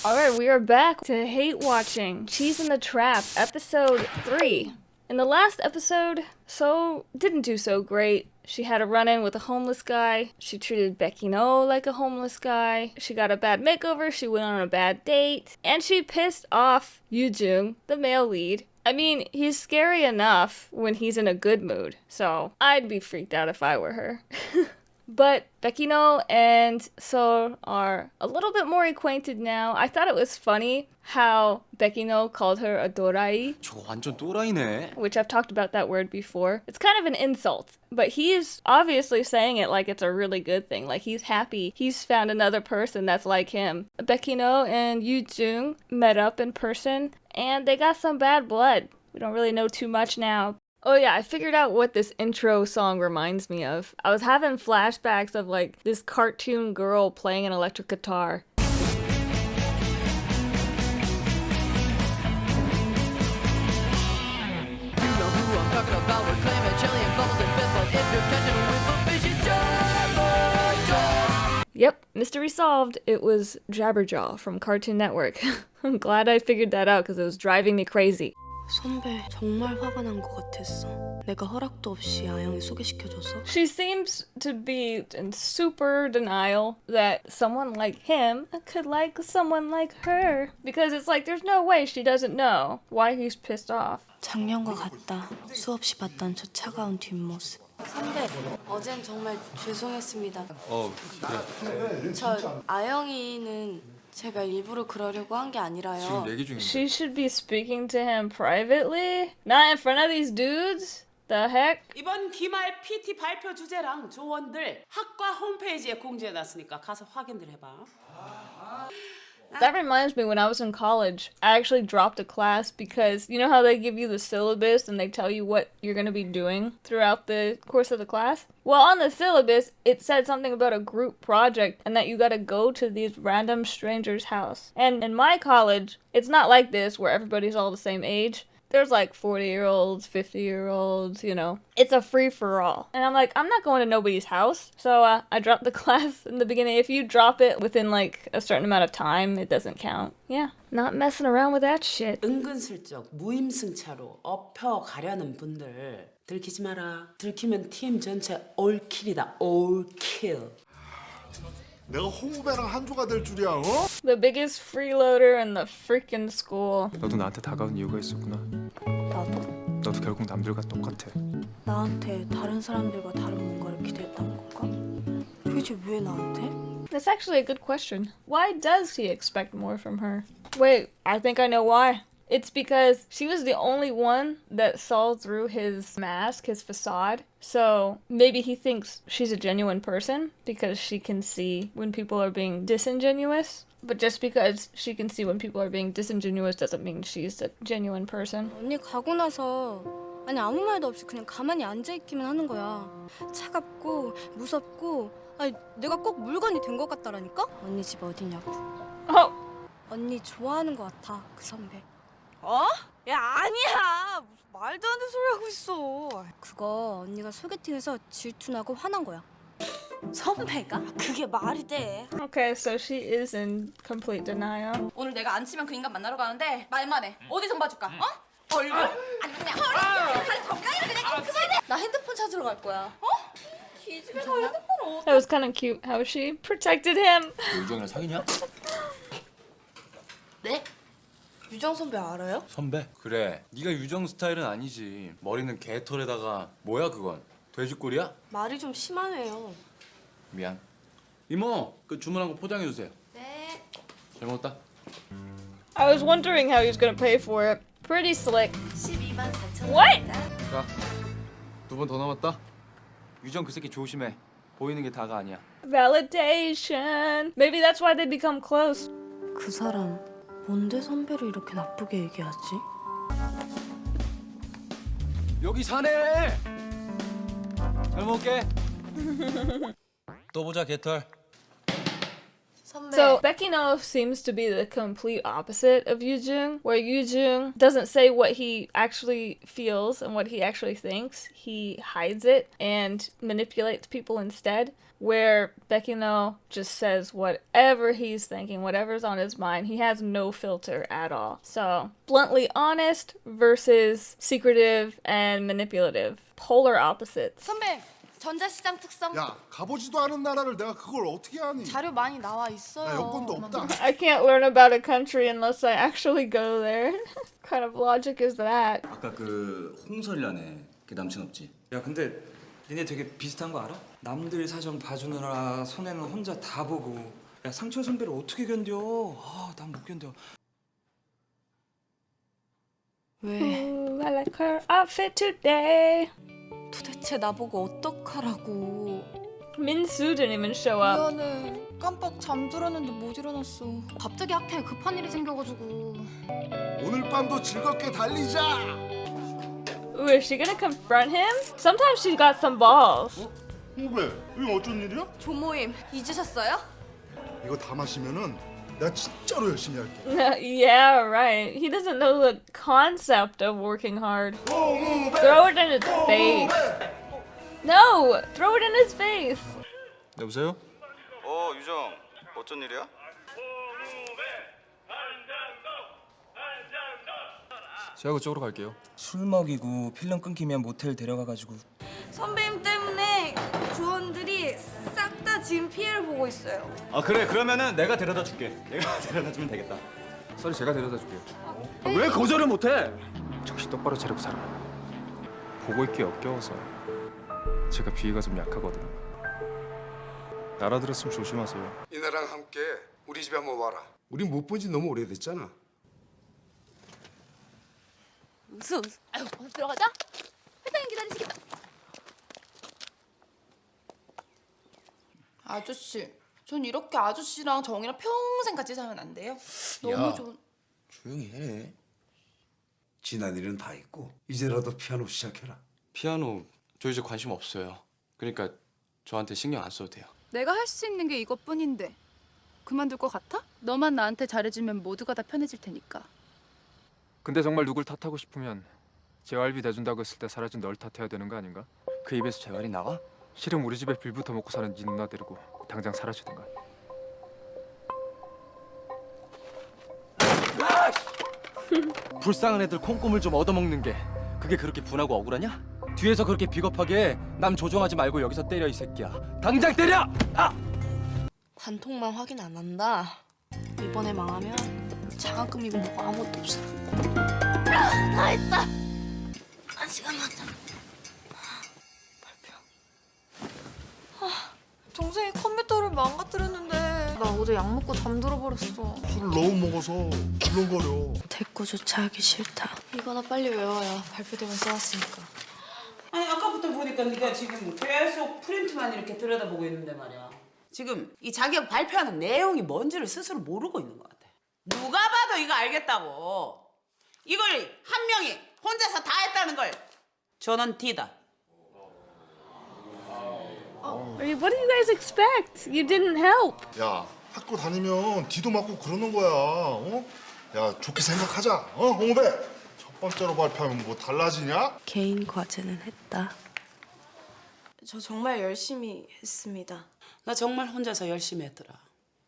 Alright, we are back to Hate Watching Cheese in the Trap, episode 3. In the last episode, So didn't do so great. She had a run-in with a homeless guy. She treated Becky No like a homeless guy. She got a bad makeover. She went on a bad date. And she pissed off Yoo-jung, the male lead. I mean, he's scary enough when he's in a good mood. So I'd be freaked out if I were her. But Becky No and So are a little bit more acquainted now. I thought it was funny how Becky No called her a dorai. 저거 완전 또라이네. Which I've talked about that word before. It's kind of an insult, but he's obviously saying it like it's a really good thing. Like he's happy he's found another person that's like him. Becky No and Yoo-jung met up in person and they got some bad blood. We don't really know too much now. Oh yeah, I figured out what this intro song reminds me of. I was having flashbacks of like this cartoon girl playing an electric guitar. Yep, mystery solved. It was Jabberjaw from Cartoon Network. I'm glad I figured that out because it was driving me crazy. 선배 정말 화가 난 것 같았어. 내가 허락도 없이 아영이 소개시켜줘서. She seems to be in super denial that someone like him could like someone like her. Because it's like there's no way she doesn't know why he's pissed off. 작년과 같다. 수없이 봤던 저 차가운 뒷모습. 선배, 어젠 정말 죄송했습니다. 그래. 저 아영이는 제가 일부러 그러려고 한 게 아니라요. 지금 얘기 중인데. She should be speaking to him privately, not in front of these dudes. The heck? 이번 기말 PT 발표 주제랑 조언들 학과 홈페이지에 공지해놨으니까 가서 확인들 해봐. That reminds me, when I was in college, I actually dropped a class because you know how they give you the syllabus and they tell you what you're going to be doing throughout the course of the class? Well, on the syllabus, it said something about a group project and that you got to go to these random strangers' house. And in my college, it's not like this where everybody's all the same age. There's like 40-year-olds, 50-year-olds, you know. It's a free-for-all. And I'm like, I'm not going to nobody's house. So I dropped the class in the beginning. If you drop it within like a certain amount of time, it doesn't count. Yeah, not messing around with that shit. 은근슬쩍 무임승차로 엎혀가려는 분들 들키지 마라. 들키면 팀 전체 올킬이다. 올킬. 내가 홍후배랑 한조가 될 줄이야, 어? The biggest freeloader in the freaking school. 너도 나한테 다가온 이유가 있었구나. 나도? 너도 결국 남들과 똑같아. 나한테 다른 사람들과 다른 뭔가를 기대했던 건가? 도대체 왜 나한테? That's actually a good question. Why does he expect more from her? Wait, I think I know why. It's because she was the only one that saw through his mask, his facade. So maybe he thinks she's a genuine person because she can see when people are being disingenuous. But just because she can see when people are being disingenuous doesn't mean she's a genuine person. 언니 가고 나서 아니 아무 말도 없이 그냥 가만히 앉아있기만 하는 거야. 차갑고 무섭고 아니 내가 꼭 물건이 된 것 같다라니까? 언니 집 어디냐고. Oh! 언니 좋아하는 것 같아 그 선배. 어? 야 아니야 무슨 말도 안 되는 소리 하고 있어. 그거 언니가 소개팅에서 질투나고 화난 거야. 선배가? 그게 말이 돼. Okay, so she is in complete denial. 오늘 내가 안 치면 그 인간 만나러 가는데 말만 해. 어디 좀 봐줄까? 어? 얼굴? 아니 그냥 허리? 다리 정강이를 그냥 그만해. 나 핸드폰 찾으러 갈 거야. 어? 기집애가 핸드폰을 That was kind of cute how she protected him. 너 유정이랑 사귀냐? 네? 유정 선배 알아요? 선배? 그래. 네가 유정 스타일은 아니지. 머리는 개털에다가 뭐야 그건? 돼지꼬리야? 말이 좀 심하네요. 미안. 이모, 그 주문한 거 포장해 주세요. 네. 잘 먹었다. I was wondering how he was gonna pay for it. Pretty slick. 12만 4천 원. What? 자, 2번 더 남았다. 유정 그 새끼 조심해. 보이는 게 다가 아니야. Validation. Maybe that's why they become close. 그 사람 뭔데 선배를 이렇게 나쁘게 얘기하지? 여기 사네. 잘 먹을게. 또 보자 개털. 선배. So Becky No seems to be the complete opposite of Yoo-jung, where Yoo-jung doesn't say what he actually feels and what he actually thinks. He hides it and manipulates people instead. where Bekino just says whatever he's thinking, whatever's on his mind. He has no filter at all. So, bluntly honest versus secretive and manipulative. Polar opposites. 선배, 전자시장 특성 야, 가보지도 않은 나라를 내가 그걸 어떻게 아니? 자료 많이 나와 야, 있어요. 여권도 없다. I can't learn about a country unless I actually go there. What kind of logic is that? 아까 그 홍설이라네. 걔 남친 없지? 야 근데 니네 되게 비슷한 거 알아? 남들 사정 봐주느라 손해는 혼자 다 보고. 야 상철 선배를 어떻게 견뎌? 아, 난 못 견뎌. 왜? Ooh, I like her outfit today. 도대체 나보고 어떡하라고. Minsu didn't even show up. 미안해. 깜빡 잠들었는데 못 일어났어. 갑자기 학교에 급한 일이 생겨가지고. 오늘 밤도 즐겁게 달리자. Ooh, is she gonna confront him? Sometimes she's got some balls. 홍배, 이거 어쩐 일이야? 조모임 잊으셨어요? 이거 다 마시면은 내가 진짜로 열심히 할게. Yeah, right. He doesn't know the concept of working hard. Throw it in his face. No! Throw it in his face. 여보세요? 유정. 어쩐 일이야? 제가 그쪽으로 갈게요. 술 먹이고 필름 끊기면 모텔 데려가가지고. 선배님 때문에 조원들이 싹 다 지금 피해를 보고 있어요. 아 그래 그러면은 내가 데려다 줄게. 내가 데려다 주면 되겠다. 썰이 제가 데려다 줄게요. 왜 거절을 못해? 정신 똑바로 차리고 살아. 보고 있기 역겨워서. 제가 비위가 좀 약하거든. 알아들었으면 조심하세요. 이나랑 함께 우리 집에 한번 와라. 우리 못 본 지 너무 오래됐잖아. 웃음. 아유, 들어가자. 회장님 기다리시겠다. 아저씨, 전 이렇게 아저씨랑 정이랑 평생 같이 살면 안 돼요? 너무 좋은. 조용히 해. 지난 일은 다 있고 이제라도 피아노 시작해라. 피아노 저 이제 관심 없어요. 그러니까 저한테 신경 안 써도 돼요. 내가 할 수 있는 게 이것뿐인데 그만둘 것 같아? 너만 나한테 잘해주면 모두가 다 편해질 테니까. 근데 정말 누굴 탓하고 싶으면 재활비 내준다고 했을 때 사라진 널 탓해야 되는 거 아닌가? 그 입에서 재활이 나와? 싫으면 우리 집에 빌부터 먹고 사는 네 누나 데리고 당장 사라지든가. 불쌍한 애들 콩고물 좀 얻어먹는 게 그게 그렇게 분하고 억울하냐? 뒤에서 그렇게 비겁하게 남 조종하지 말고 여기서 때려 이 새끼야. 당장 때려! 아! 단통만 확인 안 한다. 이번에 망하면 장학금이고 뭐고 아무것도 없어. 다 했다. 한 시간만 더. 발표. 동생이 컴퓨터를 망가뜨렸는데 나 어제 약 먹고 잠들어 버렸어. 술을 너무 먹어서 울렁거려. 대꾸조차 하기 싫다. 이거나 빨리 외워야 발표 되면 써왔으니까. 아니 아까부터 보니까 네가 지금 계속 프린트만 이렇게 들여다보고 있는데 말이야. 지금 이 자기가 발표하는 내용이 뭔지를 스스로 모르고 있는 것 같아. 누가 봐도 이거 알겠다고. 이걸 한 명이 혼자서 다 했다는 걸 저는 D다. What do you guys expect? You didn't help. 야, 학교 다니면 뒤도 맞고 그러는 거야. 어? 야, 좋게 생각하자. 어, 홍배. 첫 번째로 발표하면 뭐 달라지냐? 개인 과제는 했다. 저 정말 열심히 했습니다. 나 정말 혼자서 열심히 했더라.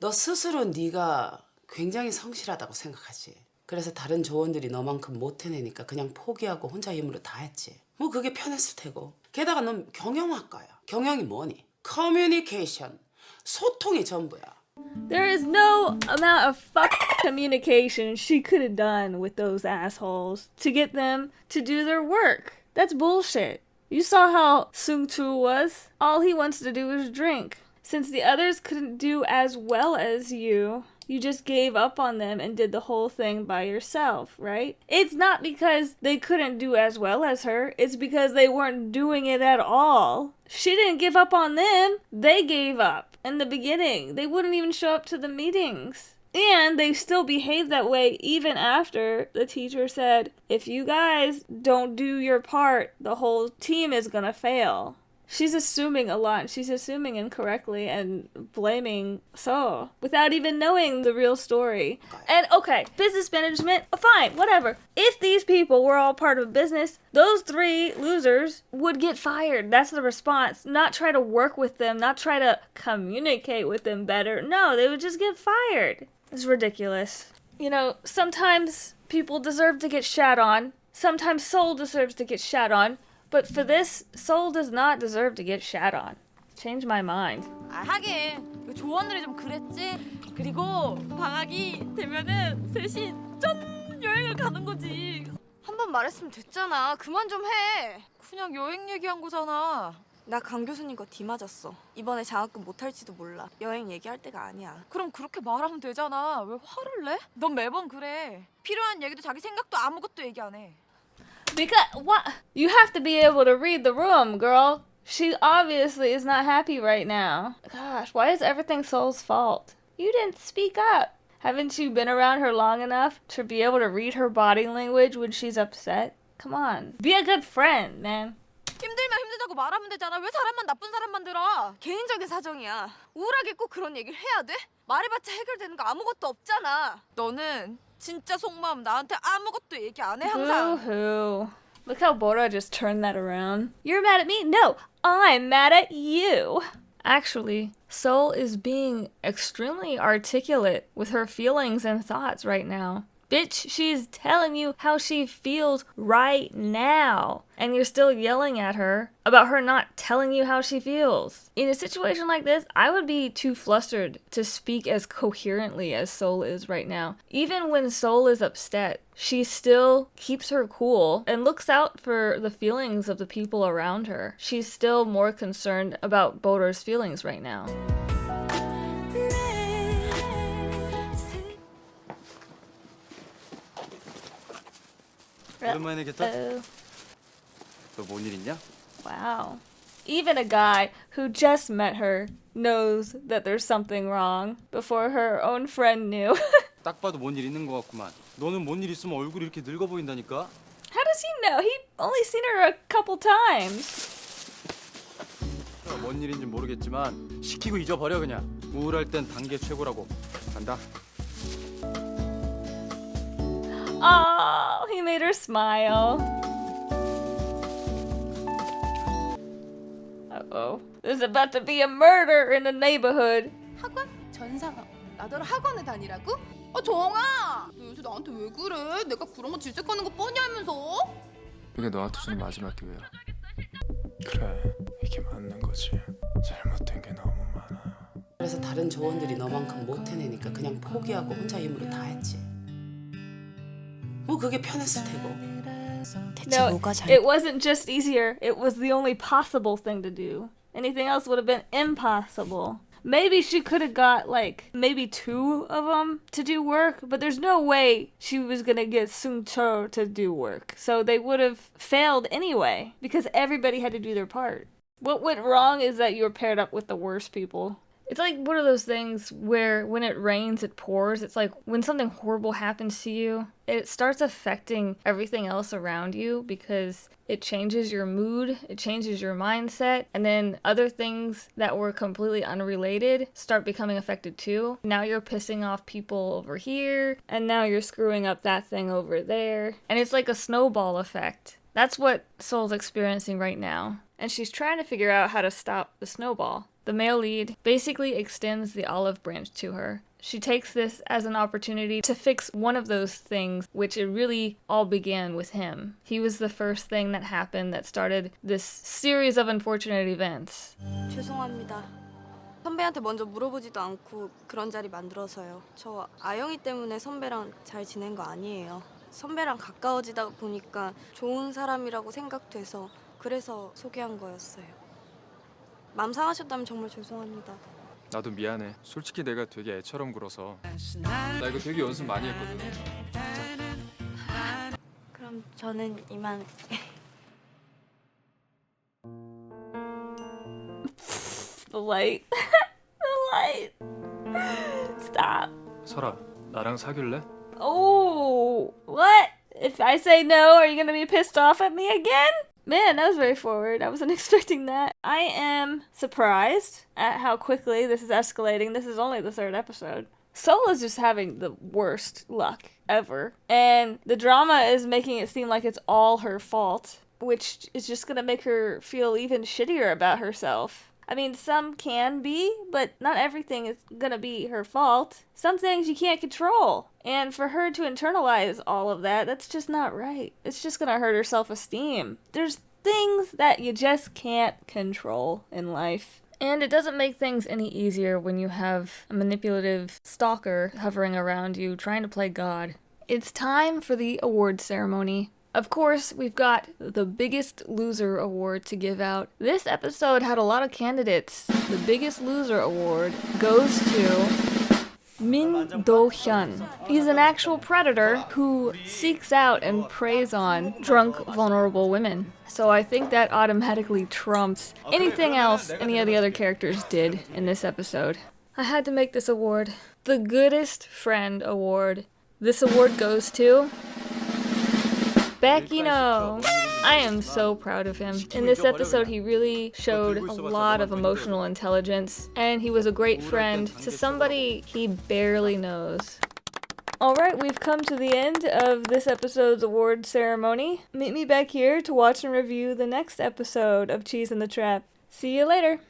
너 스스로 네가 굉장히 성실하다고 생각하지. 그래서 다른 조원들이 너만큼 못 해내니까 그냥 포기하고 혼자 힘으로 다 했지. 뭐 그게 편했을 테고. 게다가 넌 경영학과야. 경영이 뭐니? 커뮤니케이션. 소통이 전부야. There is no amount of fuck communication she could have done with those assholes to get them to do their work. That's bullshit. You saw how Sung-Tu was. All he wants to do is drink. Since the others couldn't do as well as you just gave up on them and did the whole thing by yourself, right? It's not because they couldn't do as well as her. It's because they weren't doing it at all. She didn't give up on them. They gave up in the beginning. They wouldn't even show up to the meetings. And they still behaved that way even after the teacher said, if you guys don't do your part, the whole team is gonna fail. She's assuming a lot. She's assuming incorrectly and blaming So without even knowing the real story. And okay, business management, fine, whatever. If these people were all part of a business, those 3 losers would get fired. That's the response. Not try to work with them, not try to communicate with them better. No, they would just get fired. It's ridiculous. You know, sometimes people deserve to get shat on. Sometimes Soul deserves to get shat on. But for this, Soul does not deserve to get shat on. Change my mind. 아, 하긴 조언들이 좀 그랬지. 그리고 방학이 되면은 셋이 전 여행을 가는 거지. 한 번 말했으면 됐잖아. 그만 좀 해. 그냥 여행 얘기한 거잖아. 나 강 교수님과 뒤 맞았어. 이번에 장학금 못 할지도 몰라. 여행 얘기할 때가 아니야. 그럼 그렇게 말하면 되잖아. 왜 화를 내? 넌 매번 그래. 필요한 얘기도 자기 생각도 아무것도 얘기 안 해. Because, what? You have to be able to read the room, girl. She obviously is not happy right now. Gosh, why is everything Soul's fault? You didn't speak up. Haven't you been around her long enough to be able to read her body language when she's upset? Come on. Be a good friend, man. 힘들면 힘들다고 말하면 되잖아. 왜 사람만 나쁜 사람만 들어? 개인적인 사정이야. 우울하게 꼭 그런 얘기를 해야 돼? 말해봤자 해결되는 거 아무것도 없잖아. 너는 진짜 속마음 나한테 아무것도 얘기 안 해 항상. Boo-hoo. Look how Bora just turned that around. You're mad at me? No, I'm mad at you. Actually, Soul is being extremely articulate with her feelings and thoughts right now. Bitch, she's telling you how she feels right now. And you're still yelling at her about her not telling you how she feels. In a situation like this, I would be too flustered to speak as coherently as Soul is right now. Even when Soul is upset, she still keeps her cool and looks out for the feelings of the people around her. She's still more concerned about Boder's feelings right now. 오랜만에 겠다. Oh, 너 뭔 일 있냐? wow. Even a guy who just met her knows that there's something wrong before her own friend knew. 딱 봐도 뭔 일 있는 것 같구만. 너는 뭔 일 있으면 얼굴이 이렇게 늙어 보인다니까. How does he know? He only seen her a couple times. 뭔 일인지 모르겠지만 시키고 잊어버려 그냥. 우울할 땐 단계 최고라고. 간다. Oh, he made her smile. Uh-oh. There's about to be a murder in the neighborhood. 학원? 전상학. 나더러 학원에 다니라고? 정아! 너 요새 나한테 왜 그래? 내가 그런 거 질색하는 거 뻔히 알면서? 이게 너한테 주는 마지막 기회야. 그래, 이게 맞는 거지. 잘못된 게 너무 많아. 그래서 다른 조원들이 너만큼 못 해내니까 그냥 포기하고 혼자 힘으로 다 했지. 뭐 그게 편했을 테고. 대체 No, 뭐가 잘... it wasn't just easier. It was the only possible thing to do. Anything else would have been impossible. Maybe she could have got, like, maybe 2 of them to do work, but there's no way she was gonna get Sung Cho to do work. So they would have failed anyway, because everybody had to do their part. What went wrong is that you were paired up with the worst people. It's like one of those things where when it rains, it pours. It's like when something horrible happens to you, it starts affecting everything else around you because it changes your mood, it changes your mindset, and then other things that were completely unrelated start becoming affected too. Now you're pissing off people over here, and now you're screwing up that thing over there. And it's like a snowball effect. That's what Soul's experiencing right now. And she's trying to figure out how to stop the snowball. The male lead basically extends the olive branch to her. She takes this as an opportunity to fix one of those things, which it really all began with him. He was the first thing that happened that started this series of unfortunate events. 죄송합니다. 선배한테 먼저 물어보지도 않고 그런 자리 만들어서요. 저 아영이 때문에 선배랑 잘 지낸 거 아니에요. 선배랑 가까워지다 보니까 좋은 사람이라고 생각돼서 그래서 소개한 거였어요. 맘 상하셨다면 정말 죄송합니다. 나도 미안해. 솔직히 내가 되게 애처럼 굴어서. 나 이거 되게 연습 많이 했거든. 그럼 저는 이만... The light. The light. Stop. 설아, 나랑 사귈래? Oh, what? If I say no, are you gonna be pissed off at me again? Man, that was very forward. I wasn't expecting that. I am surprised at how quickly this is escalating. This is only the 3rd episode. Sola's just having the worst luck ever. And the drama is making it seem like it's all her fault, which is just gonna make her feel even shittier about herself. I mean, some can be, but not everything is gonna be her fault. Some things you can't control. And for her to internalize all of that, that's just not right. It's just gonna hurt her self-esteem. There's things that you just can't control in life. And it doesn't make things any easier when you have a manipulative stalker hovering around you trying to play God. It's time for the award ceremony. Of course, we've got the Biggest Loser Award to give out. This episode had a lot of candidates. The Biggest Loser Award goes to Min Do-hyun. He's an actual predator who seeks out and preys on drunk, vulnerable women. So I think that automatically trumps anything else any of the other characters did in this episode. I had to make this award. The Goodest Friend Award. This award goes to Bekino. I am so proud of him. In this episode, he really showed a lot of emotional intelligence, and he was a great friend to somebody he barely knows. Alright, we've come to the end of this episode's award ceremony. Meet me back here to watch and review the next episode of Cheese in the Trap. See you later!